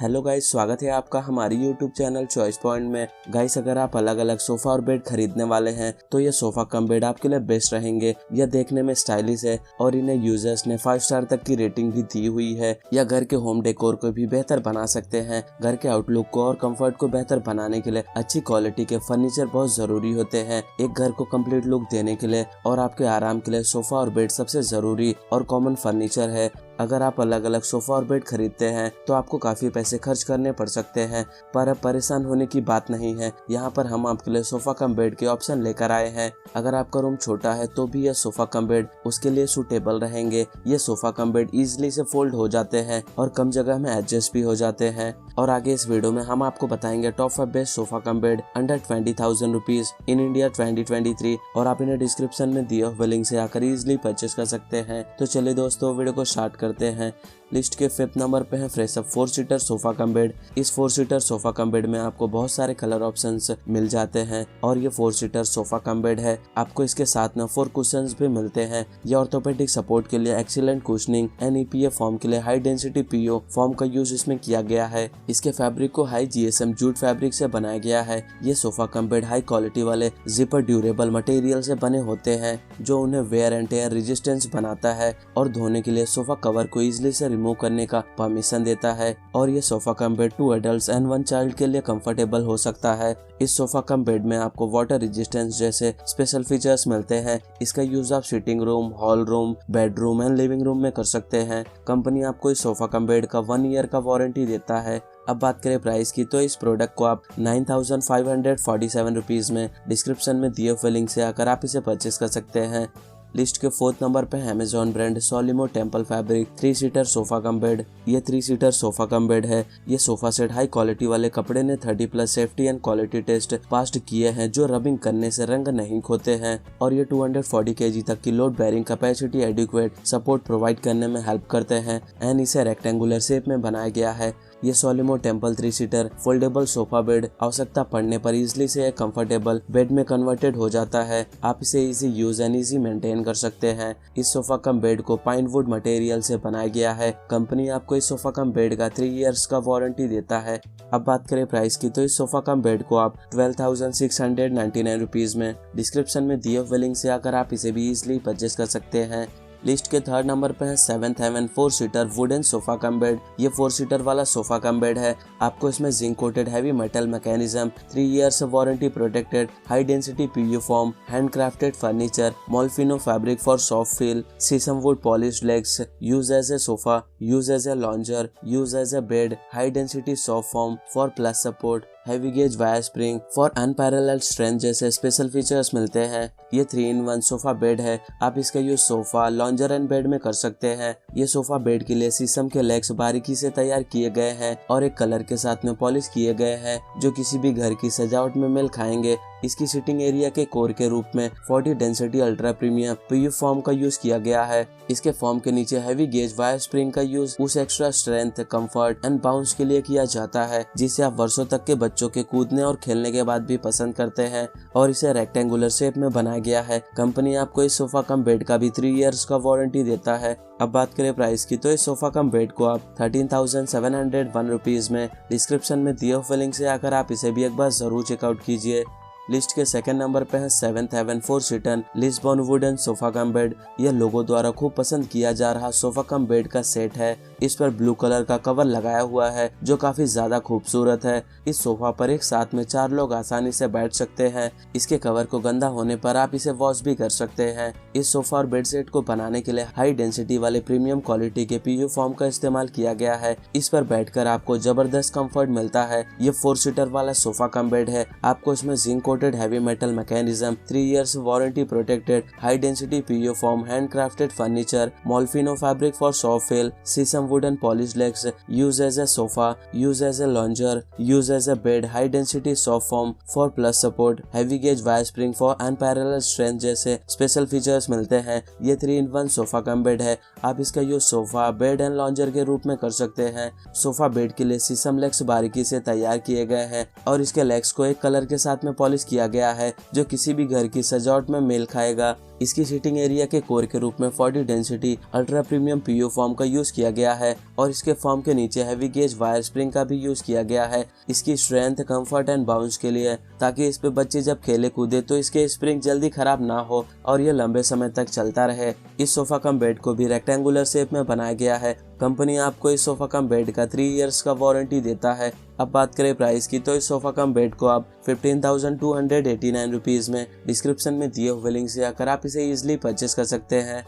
Hello guys, स्वागत है आपका हमारी यूट्यूब चैनल चॉइस पॉइंट में। गाइस, अगर आप अलग अलग सोफा और बेड खरीदने वाले हैं तो ये सोफा कम बेड आपके लिए बेस्ट रहेंगे। यह देखने में स्टाइलिश है और इन्हें यूजर्स ने 5 स्टार तक की रेटिंग भी दी हुई है। यह घर के होम डेकोर को भी बेहतर बना सकते हैं। घर के आउटलुक को और कंफर्ट को बेहतर बनाने के लिए अच्छी क्वालिटी के फर्नीचर बहुत जरूरी होते हैं। एक घर को कंप्लीट लुक देने के लिए और आपके आराम के लिए सोफा और बेड सबसे जरूरी और कॉमन फर्नीचर है। अगर आप अलग अलग सोफा और बेड खरीदते हैं तो आपको काफी पैसे खर्च करने पड़ सकते हैं, पर अब परेशान होने की बात नहीं है। यहाँ पर हम आपके लिए सोफा कम बेड के ऑप्शन लेकर आए हैं। अगर आपका रूम छोटा है तो भी यह सोफा कम बेड उसके लिए सूटेबल रहेंगे। ये सोफा कम बेड इजिली से फोल्ड हो जाते हैं और कम जगह में एडजस्ट भी हो जाते हैं। और आगे इस वीडियो में हम आपको बताएंगे top 5 best sofa cum bed under 20,000 rupees in India 2023, और आप इन्हें डिस्क्रिप्शन में दिए हुए लिंक से आकर इजिली परचेस कर सकते हैं। तो चलिए दोस्तों, वीडियो को स्टार्ट करते हैं। लिस्ट के 5th नंबर पे है fresh up 4 seater sofa cum bed. इस 4 सीटर सोफा कम बेड में आपको बहुत सारे कलर ऑप्शंस मिल जाते हैं और ये 4 सीटर सोफा कम बेड है। आपको इसके साथ में 4 कुशंस भी मिलते हैं। ये ऑर्थोपेडिक सपोर्ट के लिए एक्सीलेंट कुशनिंग NEPA फॉर्म के लिए हाई डेंसिटी PU फॉर्म का यूज इसमें किया गया है। इसके फैब्रिक को हाई GSM जूट फैब्रिक से बनाया गया है। ये sofa cum bed high quality वाले जिपर ड्यूरेबल मटेरियल से बने होते हैं जो उन्हें वेयर एंड टेयर रेजिस्टेंस बनाता है और धोने के लिए सोफा कवर को इजिली से रिमूव करने का परमिशन देता है। और ये sofa cum bed 2 adults and 1 child के लिए कंफर्टेबल हो सकता है। इस सोफा कम बेड में आपको वाटर रेजिस्टेंस जैसे स्पेशल फीचर्स मिलते हैं। इसका यूज आप sitting room, hall room, bedroom and living room में कर सकते हैं। कंपनी आपको इस सोफा कम बेड का 1 ईयर का वारंटी देता है। अब बात करें प्राइस की, तो इस प्रोडक्ट को आप 9,547 रुपीज में डिस्क्रिप्शन में दिए हुए लिंक से आकर आप इसे परचेस कर सकते हैं। लिस्ट के 4th नंबर पे Amazon brand Solimo temple fabric 3 seater sofa cum bed. ये 3 सीटर सोफा कम बेड है। ये सोफा सेट हाई क्वालिटी वाले कपड़े ने 30+ safety and quality test pass किए हैं जो रबिंग करने से रंग नहीं खोते हैं। और ये 240 kg तक की load bearing capacity adequate support provide करने में हेल्प करते हैं एंड इसे रेक्टेंगुलर शेप में बनाया गया है। ये Solimo temple 3 seater foldable sofa bed आवश्यकता पड़ने पर इजिली से एक कंफर्टेबल बेड में कन्वर्टेड हो जाता है। आप इसे easy use and easy maintain कर सकते हैं। इस सोफा कम बेड को पाइन वुड मटेरियल से बनाया गया है। कंपनी आपको इस सोफा कम बेड का 3 इयर्स का वारंटी देता है। अब बात करें प्राइस की, तो इस सोफा कम बेड को आप 12,699 रुपीज में डिस्क्रिप्शन में दिए हुए लिंक से आकर आप इसे भी इजिली परचेस कर सकते हैं। लिस्ट के 3rd नंबर पे है 7th heaven 4 seater wooden sofa cum bed. ये 4 सीटर वाला सोफा कम बेड है। आपको इसमें zinc coated heavy metal mechanism, 3 years warranty protected high density PU foam, handcrafted furniture, Molfino fabric for soft feel, sheesham wood polished legs, use as a sofa, use as a lounger, use as a bed, high density soft foam for plus support, heavy gauge wire spring for unparalleled strength जैसे special features मिलते हैं। ये 3-in-1 sofa bed है। आप इसका use sofa, lounger and bed में कर सकते हैं। ये सोफा बेड के लिए शीशम के लेग्स बारीकी से तैयार किए गए हैं और एक कलर के साथ में पॉलिश किए गए हैं जो किसी भी घर की सजावट में मेल खाएंगे। इसकी सिटिंग एरिया के कोर के रूप में 40 density ultra premium PU form का यूज किया गया है। इसके फॉर्म के नीचे हैवी गेज वायर स्प्रिंग का यूज उस extra strength, comfort and bounce के लिए किया जाता है जिसे आप वर्षों तक के बच्चों के कूदने और खेलने के बाद भी पसंद करते हैं। और इसे रेक्टेंगुलर शेप में बनाया गया है। कंपनी आपको इस सोफा कम बेड का भी 3 इयर्स का वारंटी देता है। अब बात करें प्राइस की, तो इस सोफा कम बेड को आप 13,701 रुपीज में डिस्क्रिप्शन में दिए हुए लिंक से आकर आप इसे भी एक बार जरूर चेकआउट कीजिए। लिस्ट के 2nd नंबर पे है 7th heaven 4 seater Lisbon wooden sofa cum bed. यह लोगों द्वारा खूब पसंद किया जा रहा सोफा कम बेड का सेट है। इस पर ब्लू कलर का कवर लगाया हुआ है जो काफी ज्यादा खूबसूरत है। इस सोफा पर एक साथ में 4 लोग आसानी से बैठ सकते हैं। इसके कवर को गंदा होने पर आप इसे वॉश भी कर सकते हैं। इस सोफा और बेड सेट को बनाने के लिए हाई डेंसिटी वाले प्रीमियम क्वालिटी के PU फॉर्म का इस्तेमाल किया गया है। इस पर बैठकर आपको जबरदस्त कंफर्ट मिलता है। ये 4 सीटर वाला सोफा कम बेड है। आपको इसमें zinc coated heavy metal mechanism, 3 years warranty protected high density PU foam, handcrafted furniture, Molfino fabric for soft feel, sheesham wooden polished legs, use as a sofa, use as a lounger, use as a bed, high density soft foam for plus support, heavy gauge wire spring for unparalleled strength जैसे special features मिलते हैं। ये 3-in-1 sofa cum bed है। आप इसका use sofa, bed and लॉन्जर के रूप में कर सकते हैं। सोफा बेड के लिए शीशम लेग्स बारीकी से तैयार किए गए हैं और इसके लेग्स को एक कलर के साथ में पॉलिश किया गया है जो किसी भी घर की सजावट में मेल खाएगा। इसकी सीटिंग एरिया के कोर के रूप में 40 density ultra premium PU foam का यूज किया गया है और इसके फॉर्म के नीचे हैवी गेज वायर स्प्रिंग का भी यूज किया गया है इसकी स्ट्रेंथ, कंफर्ट एंड बाउंस के लिए, ताकि इस पे बच्चे जब खेले कूदे तो इसके स्प्रिंग जल्दी खराब ना हो और ये लंबे समय तक चलता रहे। इस सोफा कम बेड को भी रेक्टेंगुलर शेप में बनाया गया है। कंपनी आपको इस सोफा कम बेड का 3 इयर्स का वारंटी देता है। अब बात करें प्राइस की, तो इस सोफा कम बेड को आप 15,289 रुपीज में डिस्क्रिप्शन में दिए हुए लिंक से आकर आप इसे इजिली परचेस कर सकते हैं।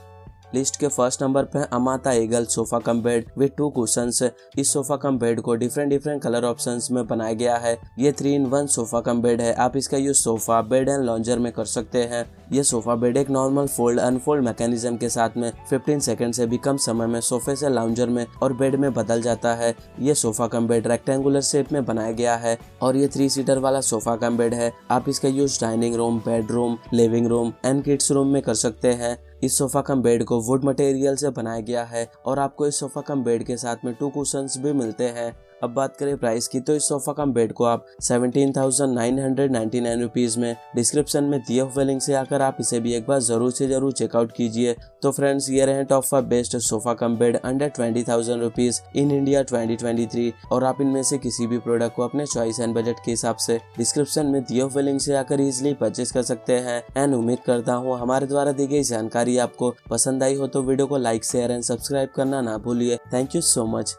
लिस्ट के फर्स्ट नंबर पे Amata eagle sofa cum bed with 2 cushions. इस सोफा कम बेड को डिफरेंट कलर ऑप्शंस में बनाया गया है। ये 3-in-1 सोफा कम बेड है। आप इसका यूज सोफा, बेड एंड लॉन्जर में कर सकते हैं। ये सोफा बेड एक नॉर्मल फोल्ड अनफोल्ड मैकेनिज्म के साथ में 15 सेकंड से भी कम समय में सोफे से लाउंजर में और बेड में बदल जाता है। ये sofa cum bed rectangular shape में बनाया गया है और ये 3 सीटर वाला सोफा कम बेड है। आप इसका use dining room, bedroom, living room and kids room में कर सकते हैं। इस सोफा कम बेड को वुड मटेरियल से बनाया गया है और आपको इस सोफा कम बेड के साथ में 2 कुशंस भी मिलते हैं। अब बात करें प्राइस की, तो इस सोफा कम बेड को आप 17,999 रुपीज में डिस्क्रिप्शन में दिए हुए लिंक से आकर आप इसे भी एक बार जरूर से जरूर चेकआउट कीजिए। तो फ्रेंड्स, ये रहे top 5 best sofa cum bed under 20,000 rupees in India 2023 और आप इनमें से किसी भी प्रोडक्ट को अपने चॉइस एंड बजट के हिसाब से डिस्क्रिप्शन में दिए हुए लिंक से आकर इजिली परचेस कर सकते हैं। एंड उम्मीद करता हूँ हमारे द्वारा दी गई जानकारी आपको पसंद आई हो तो वीडियो को लाइक, शेयर एंड सब्सक्राइब करना ना भूलिए। Thank you so much.